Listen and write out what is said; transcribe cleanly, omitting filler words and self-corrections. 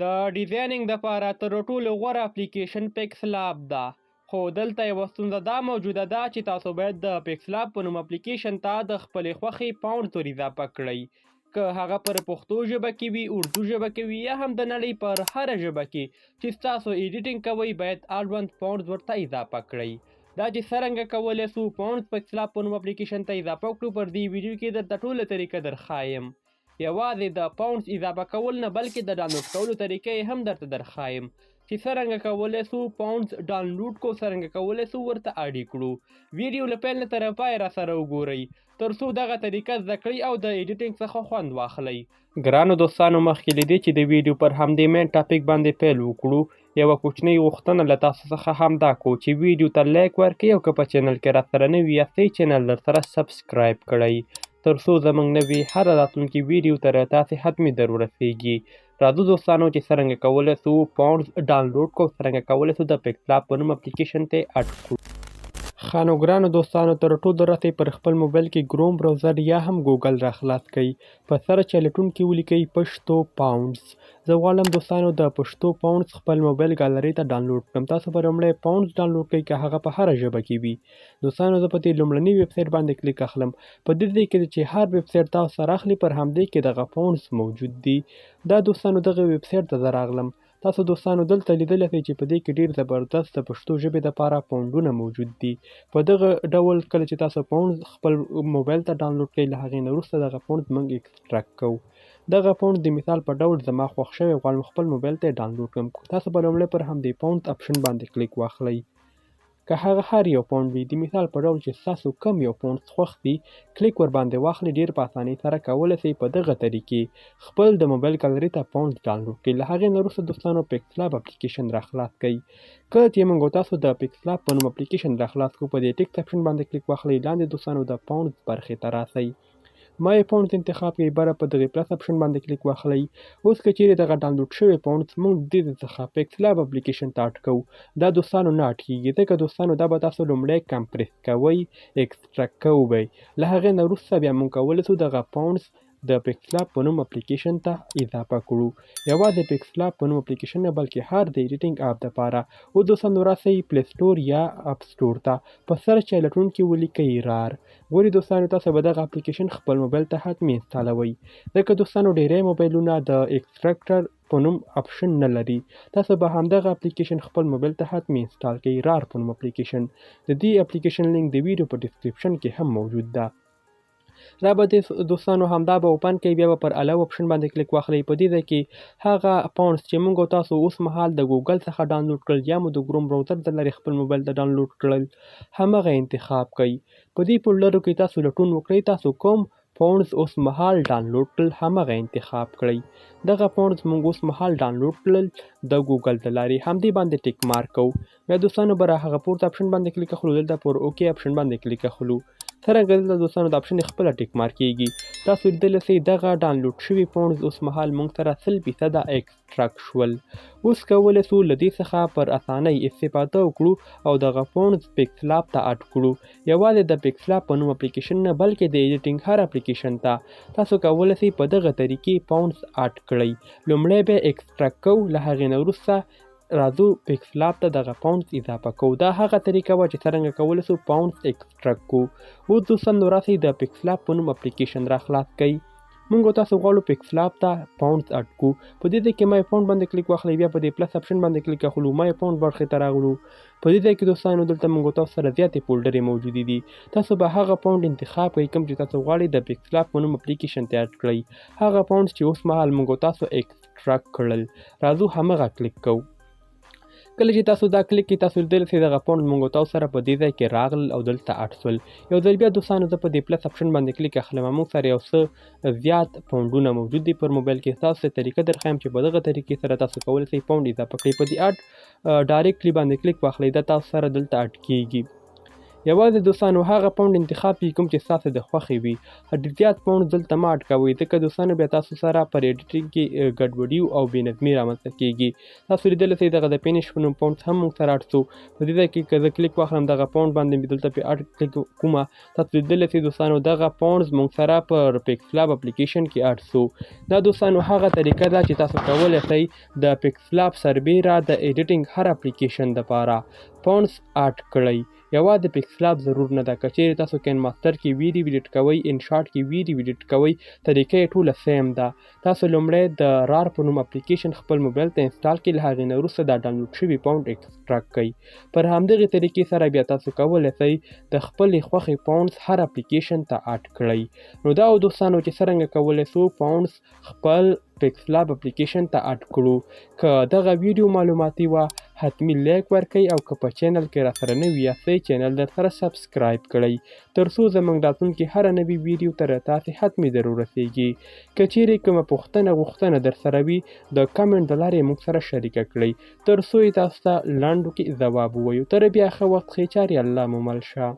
د ډیزاینینګ دپاره تر ټولو غوره اپلیکیشن PixelLab ده، خو دلته یوه ستونزه دا موجوده ده چې تاسو باید د PixelLab په نوم اپلیکیشن ته د خپلې خوښې فونټ ور اضافه کړئ، که هغه پر پښتو ژبه کې وي، اردو ژبه کې وي، یا هم د نړۍ پر هره ژبه کې چې تاسو ایډیټینګ کوئ باید اړوند فونټ ورته اضافه کړئ. دا چې څرنګه کولی سو فونټ PixelLab په نوم اپلیکیشن ته اضافه کړو، پر دې ویډیو کې درته ټوله طریقه درښایم. یوازې د فونټس اضافه کول نه بلکې د ډاونلوډ کولو طریقه یې هم درته درښایم چې څرنګه کولی سو فونټس ډاونلوډ کړو، څرنګه کولی سو ورته اډي کړو. ویډیو له پیل نه تر پایه راسره وګورئ تر څو دغه طریقه زده کړئ او د ایډیټینګ څخه خوند واخلئ. ګرانو دوستانو، مخکې له دې چې د ویډیو پر همدې مین ټاپک باندې پیل وکړو، یوه کوچنۍ غوښتنه له تاسو څخه همدا کو چې ویډیو ته لایک ورکړئ او که په چینل کې راسره نوي یاستئ چینل درسره سبسکرایب کړئ تر څو زموږ نوې هره راتلونکې ویډیو تر تاسې حتمي در ورسیږي. راځو دوستانو چې څرنګه کولی سو فونټس ډاونلوډ کړو، څرنګه کولی سو د PixelLab په نوم اپلیکیشن ته یې اډ کړو. ښه نو ګرانو دوستانو، تر ټولو راسئ پر خپل موبایل کې کروم براوزر یا هم ګوګل را خلاص کړئ. په سرچ یا لټون کې ولیکئ پښتو فونټس. زه غواړم دوستانو د پښتو فونټس خپل موبایل ګالرۍ ته ډاونلوډ کړم. تاسو به لومړی فونټس ډاونلوډ کړئ که هغه په هره ژبه کې وي. دوستانو زه په دې لومړني ویب سایټ باندې کلیک اخلم. په دې ځای کې چې هر ویب سایټ تاسو سره اخلي پر همدې کې دغه فونټس موجود دي. دا دوستانو دغه ویب سایټ ته زه راغلم. تاسو دوستانو دلته لیدلی سئ چې په دې کې ډېر زبردست د پښتو ژبې دپاره فونټونه موجود دي. په دغه ډول کله چې تاسو فونټ خپل موبایل ته ډاونلوډ کړئ، له هغې نه وروسته دغه فونټ موږ ایکسټراکټ کوو. دغه فونټ د مثال په ډول زما خوښ شوی غواړم خپل موبایل ته یې ډاونلوډ کړم. تاسو به لومړی پر همدې فونټ اپشن باندې کلیک واخلئ. که هغه هر یو فونټ وي، د مثال په ډول چې ستاسو کم یو فونټ خوښ دی کلیک ور باندې واخلئ. ډېر په اسانۍ سره کولی سئ په دغه طریقې خپل د موبایل ګالرۍ ته فونټ ډاونلوډ کړئ. له هغې نه وروسته دوستانو PixelLab اپلیکیشن را خلاص کړئ. کله چې موږ تاسو د PixelLab په نوم اپلیکیشن را خلاص کړو، په دې ټیکس اپشن باندې کلیک واخلئ. لاندې دوستانو د فونټس برخې ته راسئ. ما یې فونټس انتخاب کړئ، بره په دغې پلس اپشن باندې کلیک واخلئ. اوس که چیرې دغه ډاونلوډ شوی فونټس موږ د دې څخه PixelLab اپلیکیشن ته اډ کوو، دا دوستانو نه اډ کېږي، ځکه دوستانو دا به تاسو لومړی کمپریس کوئ، ایکسټراکټ کوئ به یې. له هغې نه وروسته بیا موږ کولی سو دغه فونټس د PixelLab په نوم اپلیکیشن ته اضافه کړو. یوازې PixelLab په نوم اپلیکیشن نه بلکې هر د ایډیټینګ اپ دپاره. اوس دوستانو راسئ پلی سټور یا اپ سټور ته. په سرچ یا لټون کې ولیکئ رار. ګورئ دوستانو، تاسو به دغه اپلیکیشن خپل موبایل ته حتمي انسټالوئ، ځکه دوستانو ډیری موبایلونه د ایکسټراکټر په نوم اپشن نه لري. تاسو به همدغه اپلیکیشن خپل موبایل ته حتمي انسټال کړئ، رار په نوم اپلیکیشن. د دې اپلیکیشن لینک د ویډیو په ډسکرپشن کې هم موجود ده. را به دوستانو همدا به اوپن کړئ، بیا به پر الاو اپشن باندې کلیک واخلئ. په دې ځای کې هغه فونټس چې موږ تاسو اوس مهال د ګوګل څخه ډاونلوډ کړل یا مو د کروم براوزر د لارې خپل موبایل ته ډاونلوډ کړل، همغه انتخاب کړئ. په دې فولډرو کې تاسو لټون وکړئ، تاسو کوم فونټس اوس مهال ډاونلوډ کړل همغه انتخاب کړئ. دغه فونټس موږ اوس مهال ډاونلوډ کړل د ګوګل د لارې، همدې باندې ټیک مارک کوو. بیا دوستانو به را هغه پورته اپشن باندې کلیک اخلو، دلته پر اوکې اپشن باندې کلیک اخلو. څرنګه دلته دوستانو د اپشن خپله ټیک مارک کېږي. تاسو لیدلی سئ دغه ډاونلوډ شوي فونټس اوس مهال موږ سره 100% ایکسټراکټ شول. اوس کولی سو له دې څخه پر اسانۍ استفاده وکړو او دغه فونټس PixelLab ته اډ کړو. یوازې د PixelLab په نوم اپلیکیشن نه بلکې د ایډیټینګ هر اپلیکیشن ته تاسو کولی سئ په دغه طریقې فونټس اډ کړئ. لومړی به یې ایکسټراکټ کوو، له هغې نه وروسته راځو PixelLab ته دغه فونټس اضافه کوو. دا هغه طریقه وه چې څرنګه کولی سو فونټس ایکسټراکټ کړو. اوس دوستانو راسئ د PixelLab په نوم اپلیکیشن را خلاص کړئ. موږ تاسو غواړو PixelLab ته فونټس اډ کړو. په دې ځای کې ما یې فونټ باندې کلیک واخلئ، بیا په دې پلس اپشن باندې کلیک اخلو، ما یې فونټ برخې ته راغلو. په دې ځای کې دوستانو دلته موږ تاسو سره زیاتې فولډرې موجودې دي. تاسو به هغه فونټ انتخاب کړئ کوم چې تاسو غواړئ د PixelLab په نوم اپلیکیشن ته اډ کړئ. هغه فونټس چې اوس مهال موږ تاسو ایکسټراکټ کړل، راځو همغه کلیک کوو. کله چې تاسو دا کلیک کړئ، تاسو لیدلی سئ دغه فونټ موږ تاسو سره په دې ځای کې راغلل او دلته اډ شول. یو ځل بیا دوستانو زه په دې پلس اپشن باندې کلیک اخلم. موږ سره یو څه زیات فونټونه موجود دي پر موبایل کې. تاسو ته طریقه درښایم چې په دغه طریقې سره تاسو کولی سئ فونټ اضافه کړئ. په دې اډ ډایرکټلي باندې کلیک واخلئ، دا تاسو سره دلته اډ کېږي. یوازې دوستانو هغه پاونډ انتخاب کړئ کوم چې ستاسو د خوښې وي. ډېر زیات پاونډ دلته مه اټکوئ ځکه دوستانو بیا تاسو سره پر ایډیټینګ کې ګډوډي او بېنظمي رامنځته کېږي. تاسو لیدلی سئ دغه د فینش په نوم پاونډ هم موږ سره اډ سو. په دې ځای کې که زه کلیک واخلم دغه پاونډ باندې مې دلته پې اډ کلیک کومه تاسو لیدلی سئ دوستانو دغه پاونډز موږ سره پر PixelLab اپلیکیشن کې اډ سو. دا دوستانو هغه طریقه ده چې تاسو کولی سئ د PixelLab سربیره د ایډیټینګ هر اپلیکیشن دپاره پاونډز اډ کړئ. یوازې PixelLab ضرور نه ده. که چیرې تاسو کین ماستر کې ویډیو ایډیټ کوئ، انشاټ کې ویډیو ایډیټ کوئ، طریقه یې ټوله سیم ده. تاسو لومړی د رار په نوم اپلیکیشن خپل موبایل ته انسټال کړئ، له هغې نه وروسته دا ډاونلوډ شوي پاونډ ایکسټراکټ کړئ. پر همدغې طریقې سره بیا تاسو کولی سئ د خپلې خوښې پاونډز هر اپلیکیشن ته اډ کړئ. نو دا دوستانو چې څرنګه کولی سو پاونډز خپل PixelLab اپلیکیشن ته اډ کړو. که دغه ویډیو معلوماتي وه حتمي لایک ورکړئ او که په چینل کې راسره نوي یاستئ چینل در سره سبسکرایب کړئ تر څو زموږ راتلونکي هره نوي ویډیو تر تاسې حتمي ضرور رسیږي. که چیرې کومه پوښتنه در سره وي د کمنټ د لارې موږ سره شریکه کړئ تر څو یې تاسو ته لنډو کې ځواب ووایو. تر بیا ښه وخت ښې چارې الله مو مل شه.